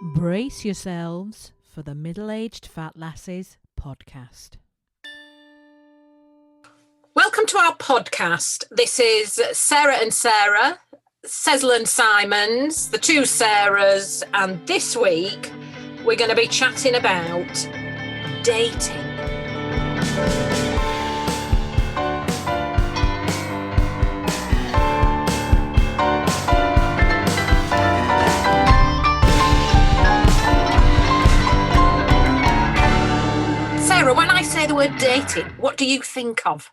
Brace yourselves for the Middle-Aged Fat Lasses podcast. Welcome to our podcast. This is Sarah and Sarah, Sezl Simons, the two Sarahs, and this week we're going to be chatting about dating. Sarah, when I say the word dating, what do you think of?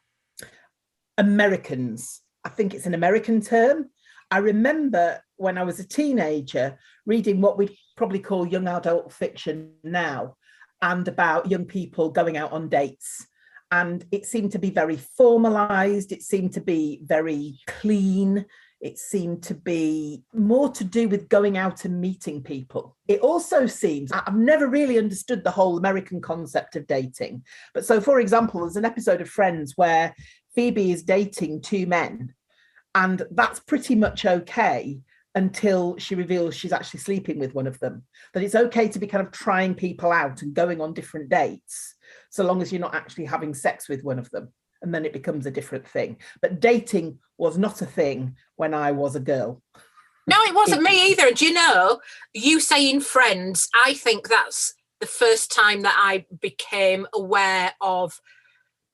Americans. I think it's an American term. I remember when I was a teenager reading what we'd probably call young adult fiction now, and about young people going out on dates. And it seemed to be very formalized. It seemed to be very clean. It seemed to be more to do with going out and meeting people. It also seems, I've never really understood the whole American concept of dating. But so, for example, there's an episode of Friends where Phoebe is dating two men, and that's pretty much okay until she reveals she's actually sleeping with one of them. That it's okay to be kind of trying people out and going on different dates, so long as you're not actually having sex with one of them. And then it becomes a different thing. But dating was not a thing when I was a girl. No, it wasn't me either. And you know, you saying Friends, I think that's the first time that I became aware of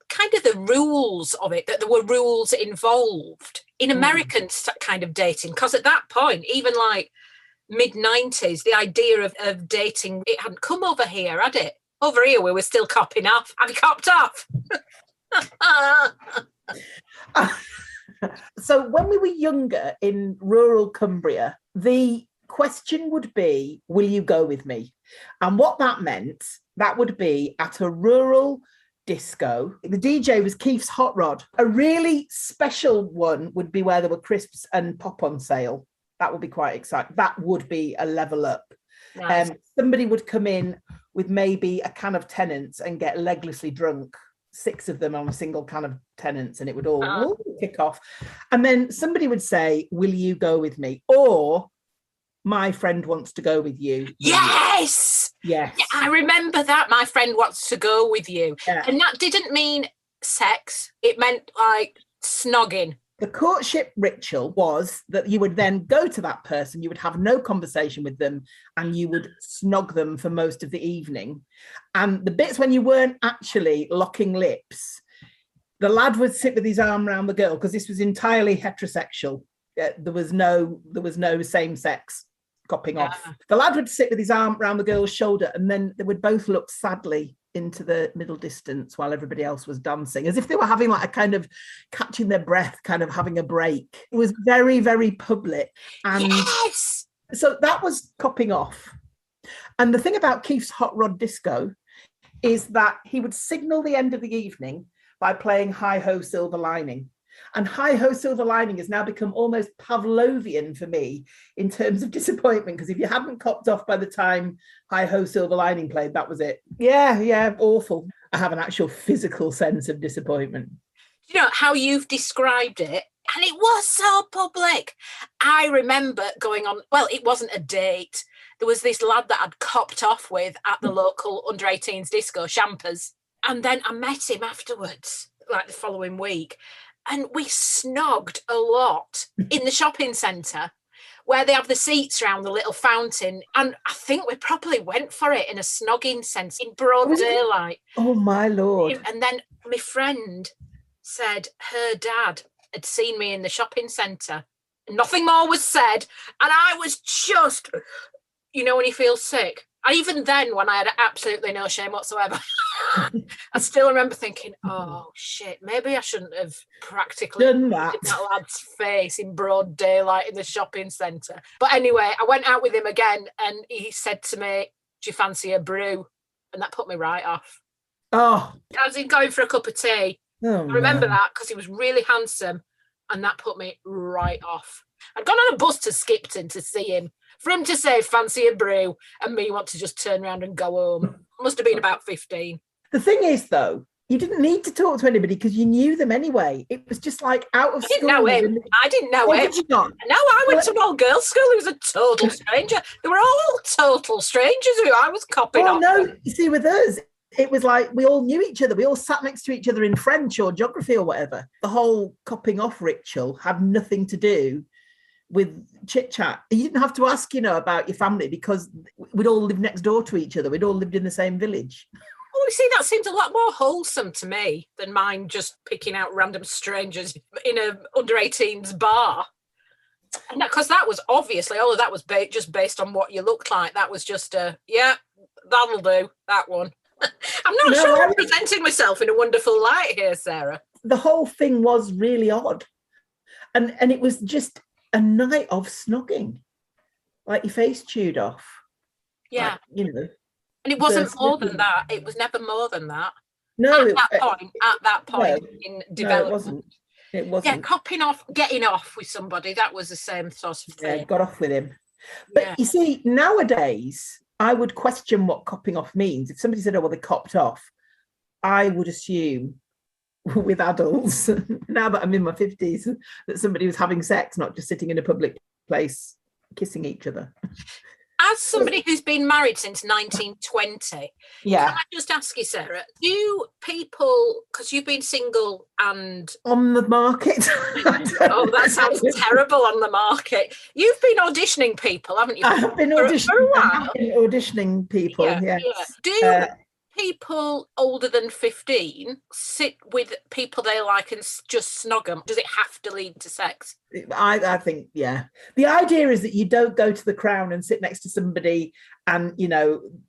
kind of the rules of it, that there were rules involved in American kind of dating. Because at that point, even like mid-90s, the idea of dating, it hadn't come over here, had it? Over here, we were still copping off. Have you copped off? So when we were younger in rural Cumbria, the question would be, will you go with me? And what that meant, that would be at a rural disco. The DJ was Keith's Hot Rod. A really special one would be where there were crisps and pop on sale. That would be quite exciting. That would be a level up. Nice. Somebody would come in with maybe a can of Tennent's and get leglessly drunk, 6 of them on a single can of Tennent's, and it would all kick off. And then somebody would say, will you go with me? Or my friend wants to go with you. Yes! Yes. Yeah, I remember that. My friend wants to go with you. Yeah. And that didn't mean sex. It meant like snogging. The courtship ritual was that you would then go to that person, you would have no conversation with them, and you would snog them for most of the evening. And the bits when you weren't actually locking lips, the lad would sit with his arm around the girl, because this was entirely heterosexual. There was no same sex copping off. The lad would sit with his arm around the girl's shoulder, and then they would both look sadly into the middle distance while everybody else was dancing, as if they were having like a kind of catching their breath, kind of having a break. It was very, very public. And yes! So that was copping off. And the thing about Keith's Hot Rod Disco is that he would signal the end of the evening by playing Hi Ho Silver Lining. And Hi Ho Silver Lining has now become almost Pavlovian for me in terms of disappointment, because if you hadn't copped off by the time Hi Ho Silver Lining played, that was it. Yeah, awful. I have an actual physical sense of disappointment. You know how you've described it, and it was so public. I remember going on, well, it wasn't a date. There was this lad that I'd copped off with at the local under-18s disco, Champers. And then I met him afterwards, like the following week. And we snogged a lot in the shopping centre where they have the seats around the little fountain. And I think we probably went for it in a snogging sense in broad daylight. Oh, my Lord. And then my friend said her dad had seen me in the shopping centre. Nothing more was said. And I was just, you know, when you feel sick. And even then, when I had absolutely no shame whatsoever, I still remember thinking, oh, shit, maybe I shouldn't have practically done that. In that lad's face in broad daylight in the shopping centre. But anyway, I went out with him again, and he said to me, do you fancy a brew? And that put me right off. Oh. I was going for a cup of tea. I remember that because he was really handsome, and that put me right off. I'd gone on a bus to Skipton to see him. For him to say, fancy a brew, and me want to just turn around and go home. Must have been about 15. The thing is, though, You didn't need to talk to anybody because you knew them anyway. It was just like out of school. I didn't know him. No, I went to an all-girls school. He was a total stranger. They were all total strangers who I was copying off. Oh, no. You see, with us, it was like we all knew each other. We all sat next to each other in French or geography or whatever. The whole copying off ritual had nothing to do with chit chat. You didn't have to ask, about your family because we'd all lived next door to each other. We'd all lived in the same village. Oh, see, that seems a lot more wholesome to me than mine just picking out random strangers in a under-18s bar. And because that was obviously, all of that was just based on what you looked like. That was just that'll do, that one. I'm not sure I'm presenting myself in a wonderful light here, Sarah. The whole thing was really odd. And it was just a night of snogging. Like your face chewed off. Yeah. Like, and it wasn't more than that. It was never more than that. No. At that point in development. It wasn't. Yeah, copping off, getting off with somebody, that was the same sort of thing. Yeah, got off with him. But you see, nowadays, I would question what copping off means. If somebody said, oh, well, they copped off, I would assume with adults, now that I'm in my 50s, that somebody was having sex, not just sitting in a public place kissing each other. As somebody who's been married since 1920, can I just ask you, Sarah, do people, because you've been single and... On the market? Oh, that sounds terrible, on the market. You've been auditioning people, haven't you? I've been auditioning people, yes. Yeah. Do people older than 15 sit with people they like and just snog them? Does it have to lead to sex? I think, yeah. The idea is that you don't go to the Crown and sit next to somebody and,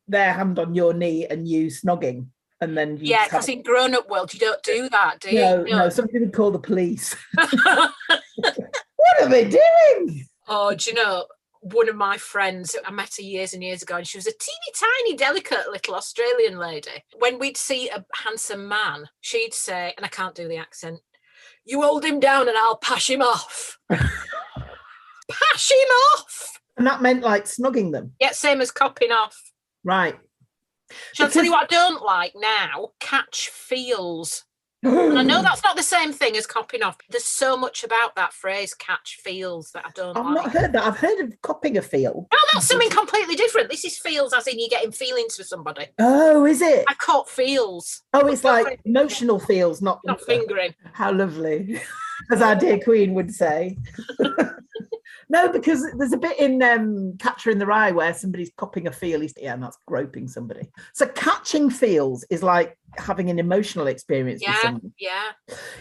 their hand on your knee and you snogging. And then because in grown-up world, you don't do that, do you? No, somebody would call the police. What are they doing? Oh, do you know, one of my friends, I met her years and years ago, and she was a teeny tiny, delicate little Australian lady. When we'd see a handsome man, she'd say, and I can't do the accent, "You hold him down and I'll pash him off." Pash him off! And that meant like snogging them? Yeah, same as copping off. Right. Shall I tell you what I don't like now? Catch feels. And I know that's not the same thing as copping off. There's so much about that phrase, catch feels, that I don't like. I've not heard that. I've heard of copping a feel. No, that's something completely different. This is feels as in you're getting feelings for somebody. Oh, is it? I caught feels. Oh, it's like emotional feels, not fingering. How lovely. As our dear Queen would say. No, because there's a bit in Catcher in the Rye where somebody's copping a feel. And that's groping somebody. So catching feels is like having an emotional experience with somebody. Yeah.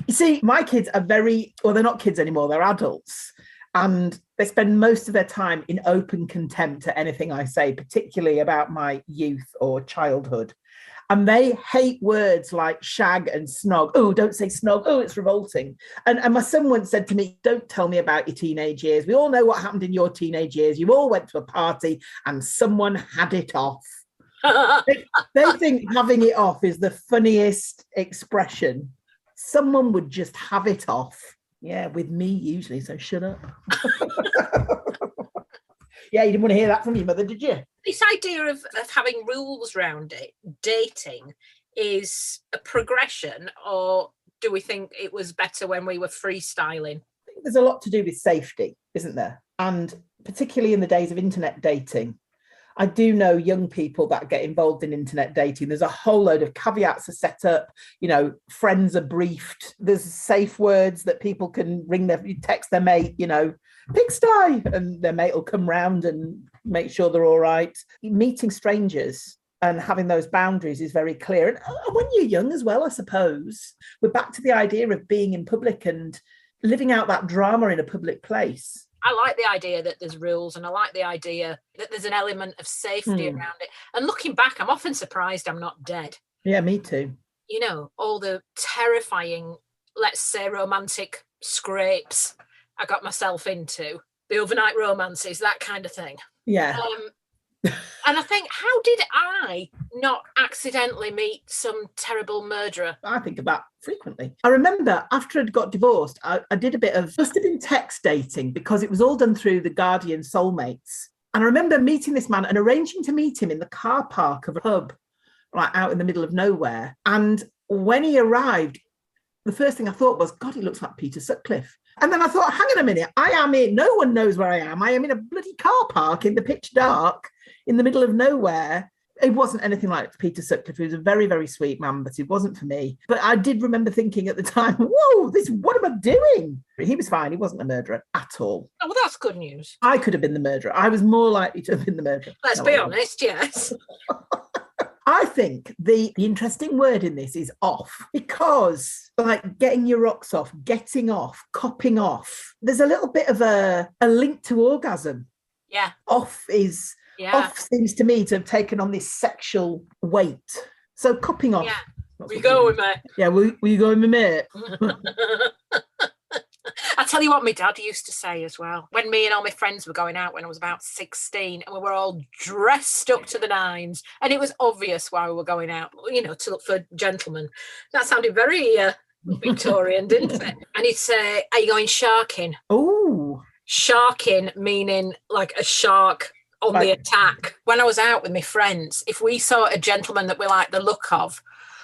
You see, my kids are they're not kids anymore, they're adults. And they spend most of their time in open contempt to anything I say, particularly about my youth or childhood. And they hate words like shag and snog. Oh, don't say snog. Oh, it's revolting. And my son once said to me, don't tell me about your teenage years. We all know what happened in your teenage years. You all went to a party and someone had it off. They think having it off is the funniest expression. Someone would just have it off. Yeah, with me usually, so shut up. Yeah, you didn't want to hear that from your mother, did you? This idea of having rules around it, dating, is a progression, or do we think it was better when we were freestyling? I think there's a lot to do with safety, isn't there? And particularly in the days of internet dating, I do know young people that get involved in internet dating. There's a whole load of caveats are set up, friends are briefed. There's safe words that people can text their mate, pigsty, and their mate will come round and make sure they're all right. Meeting strangers and having those boundaries is very clear. And when you're young as well, I suppose, we're back to the idea of being in public and living out that drama in a public place. I like the idea that there's rules, and I like the idea that there's an element of safety around it. And looking back, I'm often surprised I'm not dead. Yeah, me too. All the terrifying, let's say, romantic scrapes I got myself into, the overnight romances, that kind of thing. Yeah. And I think, how did I not accidentally meet some terrible murderer? I think about frequently. I remember after I'd got divorced, I did a bit of, must have been text dating, because it was all done through the Guardian Soulmates. And I remember meeting this man and arranging to meet him in the car park of a pub, like out in the middle of nowhere. And when he arrived, the first thing I thought was, God, he looks like Peter Sutcliffe. And then I thought, hang on a minute, I am in, no one knows where I am. I am in a bloody car park in the pitch dark, in the middle of nowhere. It wasn't anything like Peter Sutcliffe. He was a very, very sweet man, but it wasn't for me. But I did remember thinking at the time, whoa, what am I doing? He was fine. He wasn't a murderer at all. Oh, well, that's good news. I could have been the murderer. I was more likely to have been the murderer. Let's be honest, yes. I think the interesting word in this is off, because like getting your rocks off, getting off, copping off, there's a little bit of a link to orgasm. Yeah. Off seems to me to have taken on this sexual weight. So copping off. Yeah. Will you go with me? Yeah, will you go with me, mate? I tell you what my dad used to say as well. When me and all my friends were going out when I was about 16 and we were all dressed up to the nines and it was obvious why we were going out, you know, to look for gentlemen. That sounded very Victorian, didn't it? And he'd say, are you going sharking? Oh. Sharking meaning like a shark on the attack. When I was out with my friends, if we saw a gentleman that we liked the look of,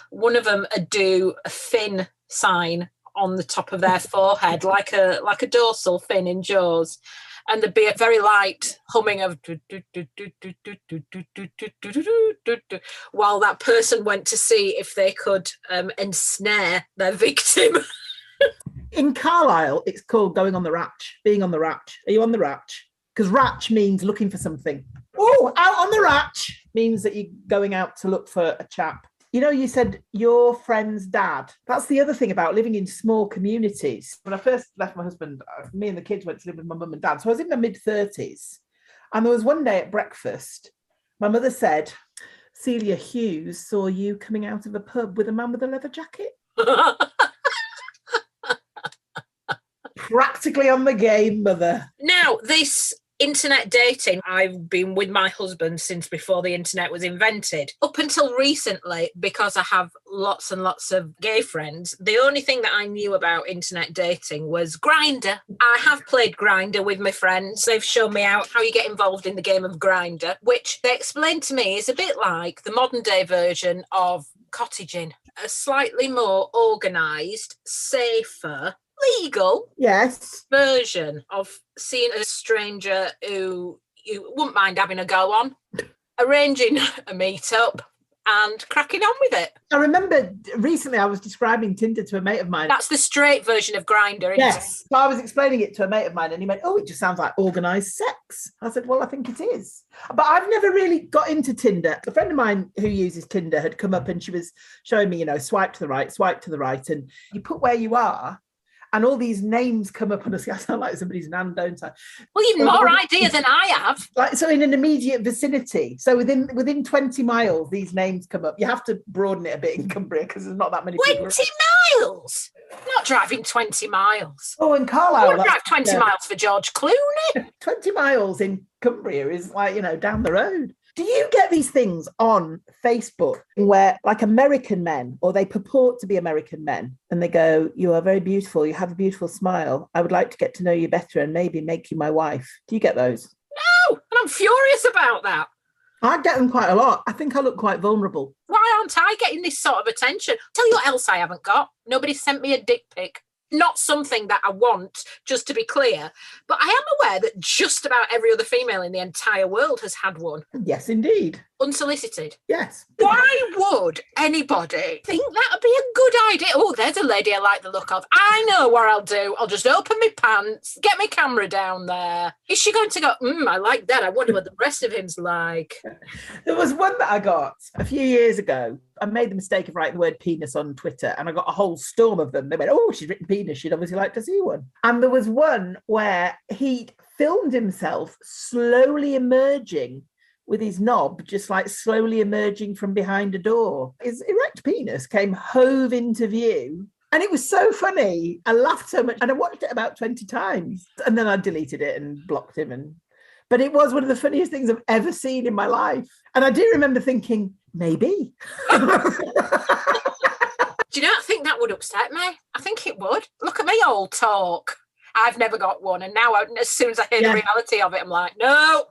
one of them would do a fin sign on the top of their forehead, like a dorsal fin in Jaws, and there'd be a very light humming of while that person went to see if they could ensnare their victim. In Carlisle, it's called going on the ratch, being on the ratch. Are you on the ratch? Because ratch means looking for something. Oh, out on the ratch means that you're going out to look for a chap. You know, you said your friend's dad. That's the other thing about living in small communities. When I first left my husband, me and the kids went to live with my mum and dad. So I was in my mid-30s. And there was one day at breakfast, my mother said, Celia Hughes saw you coming out of a pub with a man with a leather jacket. Practically on the game, mother. Now, this internet dating, I've been with my husband since before the internet was invented. Up until recently, because I have lots and lots of gay friends, the only thing that I knew about internet dating was Grindr. I have played Grindr with my friends. They've shown me out how you get involved in the game of Grindr, which they explained to me is a bit like the modern day version of cottaging, a slightly more organised, safer, legal version of seeing a stranger who you wouldn't mind having a go on, arranging a meet-up and cracking on with it. I remember recently I was describing Tinder to a mate of mine. That's the straight version of Grindr, isn't it? So I was explaining it to a mate of mine and he went, oh, it just sounds like organised sex. I said, well, I think it is. But I've never really got into Tinder. A friend of mine who uses Tinder had come up and she was showing me, you know, swipe to the right, and you put where you are, and all these names come up, and I sound like somebody's nan, don't I? Well, you've more idea than I have. Like, so in an immediate vicinity. So within 20 miles, these names come up. You have to broaden it a bit in Cumbria because there's not that many 20 people. 20 miles? I'm not driving 20 miles. Oh, in Carlisle. I would drive 20 miles for George Clooney. 20 miles in Cumbria is like, you know, down the road. Do you get these things on Facebook where like American men, or they purport to be American men, and they go, you are very beautiful, you have a beautiful smile, I would like to get to know you better and maybe make you my wife? Do you get those? No, and I'm furious about that. I get them quite a lot. I think I look quite vulnerable. Why aren't I getting this sort of attention? Tell you what else I haven't got. Nobody sent me a dick pic. Not something that I want, just to be clear, but I am aware that just about every other female in the entire world has had one. Yes, indeed. Unsolicited. Yes. Why would anybody think that would be a good idea? Oh, there's a lady I like the look of. I know what I'll do. I'll just open my pants, get my camera down there. Is she going to go, I like that. I wonder what the rest of him's like. There was one that I got a few years ago. I made the mistake of writing the word penis on Twitter and I got a whole storm of them. They went, oh, she's written penis. She'd obviously like to see one. And there was one where he filmed himself slowly emerging with his knob, just like slowly emerging from behind a door. His erect penis came hove into view. And it was so funny. I laughed so much. And I watched it about 20 times. And then I deleted it and blocked him. But it was one of the funniest things I've ever seen in my life. And I do remember thinking, maybe. Do you not think that would upset me? I think it would. Look at me all talk. I've never got one. And now, as soon as I hear the reality of it, I'm like, no,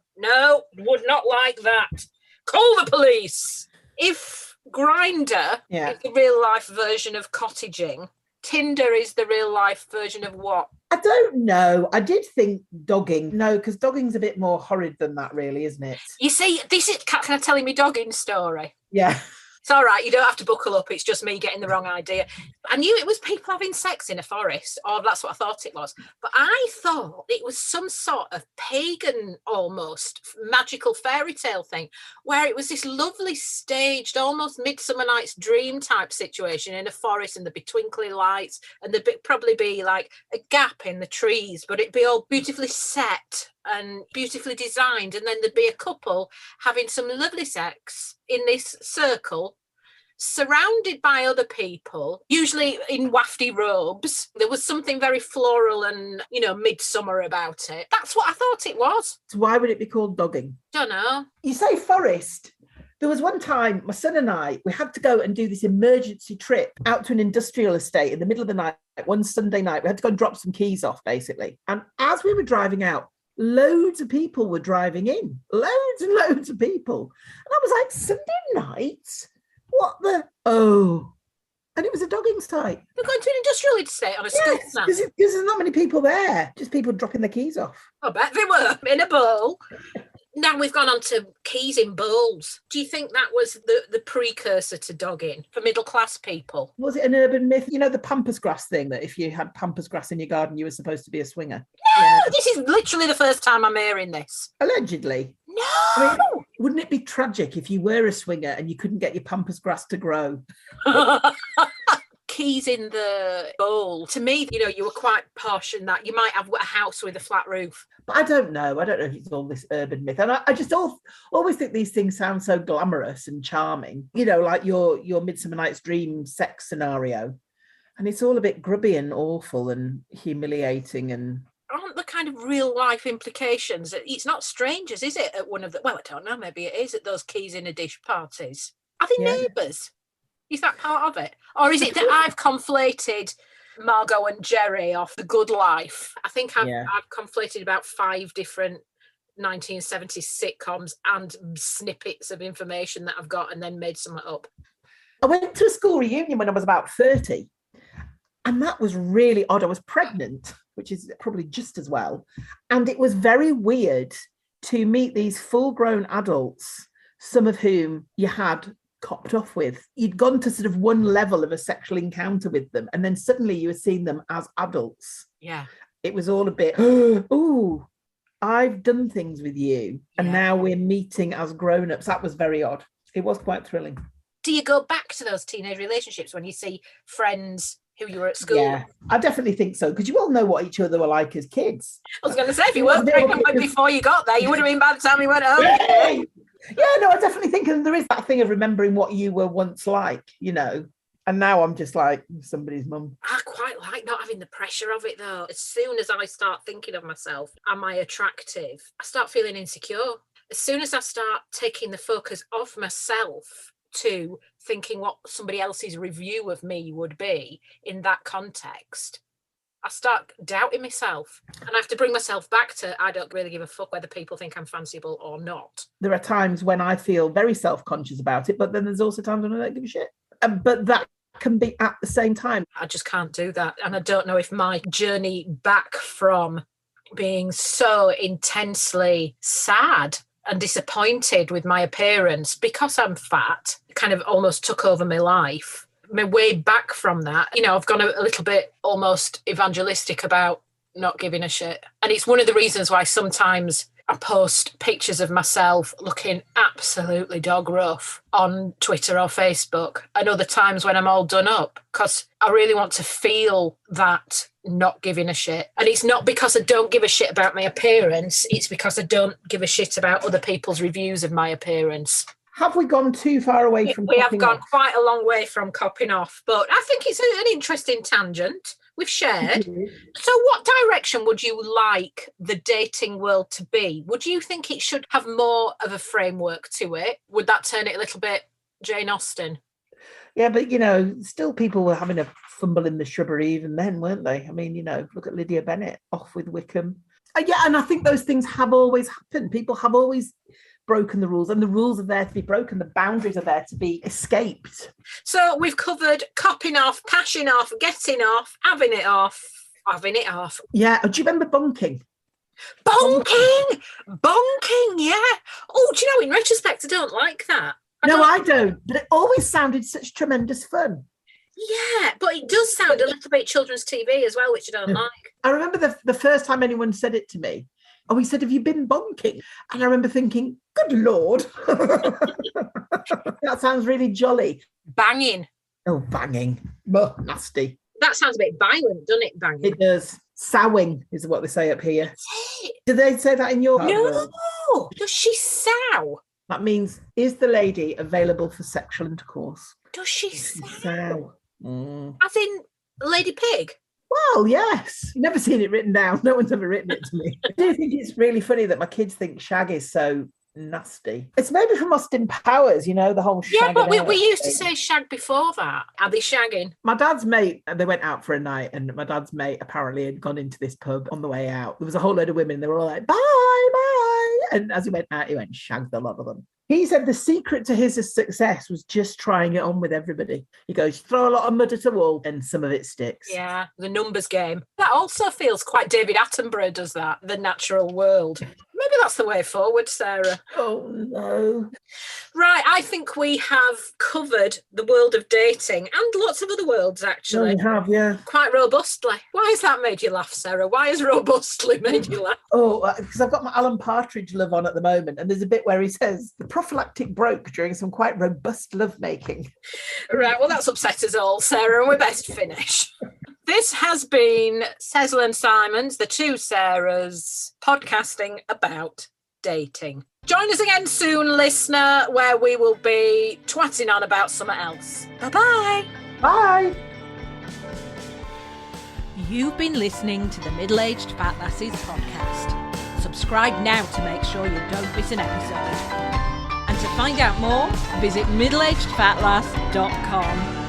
would not like that. Call the police. If Grindr Yeah. is the real life version of cottaging. Tinder is the real life version of what? I don't know. I did think dogging. No, because dogging's a bit more horrid than that, really, isn't it? You see, this is kind of telling me dogging story. Yeah. It's all right, you don't have to buckle up. It's just me getting the wrong idea. I knew it was people having sex in a forest, or that's what I thought it was. But I thought it was some sort of pagan, almost magical fairy tale thing, where it was this lovely staged, almost Midsummer Night's Dream type situation in a forest, and there'd be twinkly lights, and there'd probably be like a gap in the trees, but it'd be all beautifully set and beautifully designed, and then there'd be a couple having some lovely sex in this circle, surrounded by other people, usually in wafty robes. There was something very floral and, midsummer about it. That's what I thought it was. So why would it be called dogging? Don't know. You say forest. There was one time, my son and I, we had to go and do this emergency trip out to an industrial estate in the middle of the night, one Sunday night. We had to go and drop some keys off, basically. And as we were driving out, loads of people were driving in. Loads and loads of people. And I was like, Sunday night? What the? Oh. And it was a dogging site. We're going to an industrial estate on a school snack. Because there's not many people there. Just people dropping their keys off. I bet they were, in a bowl. Now we've gone on to keys in bowls. Do you think that was the precursor to dogging for middle class people? Was it an urban myth? You know, the pampas grass thing, that if you had pampas grass in your garden, you were supposed to be a swinger? No, Yeah. This is literally the first time I'm hearing this. Allegedly. No. I mean, wouldn't it be tragic if you were a swinger and you couldn't get your pampas grass to grow? Keys in the bowl. To me, you were quite posh and that you might have a house with a flat roof. But I don't know. I don't know if it's all this urban myth. And I just always think these things sound so glamorous and charming, like your Midsummer Night's Dream sex scenario. And it's all a bit grubby and awful and humiliating. And aren't the kind of real life implications? It's not strangers, is it? At one of the, well, I don't know, maybe it is at those keys in a dish parties. Are they neighbours? Is that part of it? Or is it that I've conflated Margot and Jerry off The Good Life? I think I've conflated about 5 different 1970s sitcoms and snippets of information that I've got and then made something up. I went to a school reunion when I was about 30. And that was really odd. I was pregnant, which is probably just as well. And it was very weird to meet these full-grown adults, some of whom you had copped off with. You'd gone to sort of one level of a sexual encounter with them, and then suddenly you were seeing them as adults. Yeah. It was all a bit, ooh, I've done things with you, and now we're meeting as grown-ups. That was very odd. It was quite thrilling. Do you go back to those teenage relationships when you see friends who you were at school? Yeah, I definitely think so, because you all know what each other were like as kids. I was going to say, if you weren't pregnant before you got there, you would have been by the time you went home. Yeah, no, I definitely think there is that thing of remembering what you were once like, and now I'm just like somebody's mum. I quite like not having the pressure of it, though. As soon as I start thinking of myself, am I attractive? I start feeling insecure. As soon as I start taking the focus off myself to thinking what somebody else's review of me would be in that context, I start doubting myself, and I have to bring myself back to, I don't really give a fuck whether people think I'm fanciable or not. There are times when I feel very self-conscious about it, but then there's also times when I don't give a shit. But that can be at the same time. I just can't do that. And I don't know if my journey back from being so intensely sad and disappointed with my appearance because I'm fat kind of almost took over my life. My way back from that, I've gone a little bit almost evangelistic about not giving a shit. And it's one of the reasons why sometimes I post pictures of myself looking absolutely dog rough on Twitter or Facebook, and other times when I'm all done up, because I really want to feel that not giving a shit. And it's not because I don't give a shit about my appearance, it's because I don't give a shit about other people's reviews of my appearance. Have we gone too far away from We have gone off? quite a long way from copping off, but I think it's an interesting tangent we've shared. So what direction would you like the dating world to be? Would you think it should have more of a framework to it? Would that turn it a little bit Jane Austen? Yeah, but, still people were having a fumble in the shrubbery even then, weren't they? I mean, look at Lydia Bennet, off with Wickham. Yeah, and I think those things have always happened. People have always broken the rules, and the rules are there to be broken. The boundaries are there to be escaped. So we've covered copping off, pashing off, getting off, having it off. Yeah. Do you remember bunking? Bonking, yeah. Oh, do you know, in retrospect, I don't like that. I don't. But it always sounded such tremendous fun. Yeah, but it does sound a little bit children's TV as well, which I don't like. I remember the first time anyone said it to me. Oh, he said, have you been bonking? And I remember thinking, good Lord. That sounds really jolly. Banging. Oh, banging. Oh, nasty. That sounds a bit violent, doesn't it, banging? It does. Sowing is what they say up here. Do they say that in your world? No. Does she sow? That means, is the lady available for sexual intercourse? Does she sow? Sow. As in Lady Pig? Well, yes. Never seen it written down. No one's ever written it to me. I do think it's really funny that my kids think shag is so nasty. It's maybe from Austin Powers, you know, the whole shag. Yeah, but we used to say shag before that. Are they shagging? My dad's mate, they went out for a night, and my dad's mate apparently had gone into this pub on the way out. There was a whole load of women, and they were all like, bye, bye. And as he went out, he went and shagged a lot of them. He said the secret to his success was just trying it on with everybody. He goes, throw a lot of mud at a wall and some of it sticks. Yeah, the numbers game. That also feels quite David Attenborough does that, the natural world. Maybe that's the way forward, Sarah. Oh, no. Right, I think we have covered the world of dating and lots of other worlds, actually. We have, yeah. Quite robustly. Why has that made you laugh, Sarah? Why has robustly made you laugh? Oh, because I've got my Alan Partridge love on at the moment, and there's a bit where he says, the prophylactic broke during some quite robust lovemaking. Right, well, that's upset us all, Sarah, and we best finish. This has been Sezl Simons, the two Sarahs, podcasting about dating. Join us again soon, listener, where we will be twatting on about something else. Bye-bye. Bye. You've been listening to the Middle-Aged Fat Lasses podcast. Subscribe now to make sure you don't miss an episode. And to find out more, visit middleagedfatlass.com.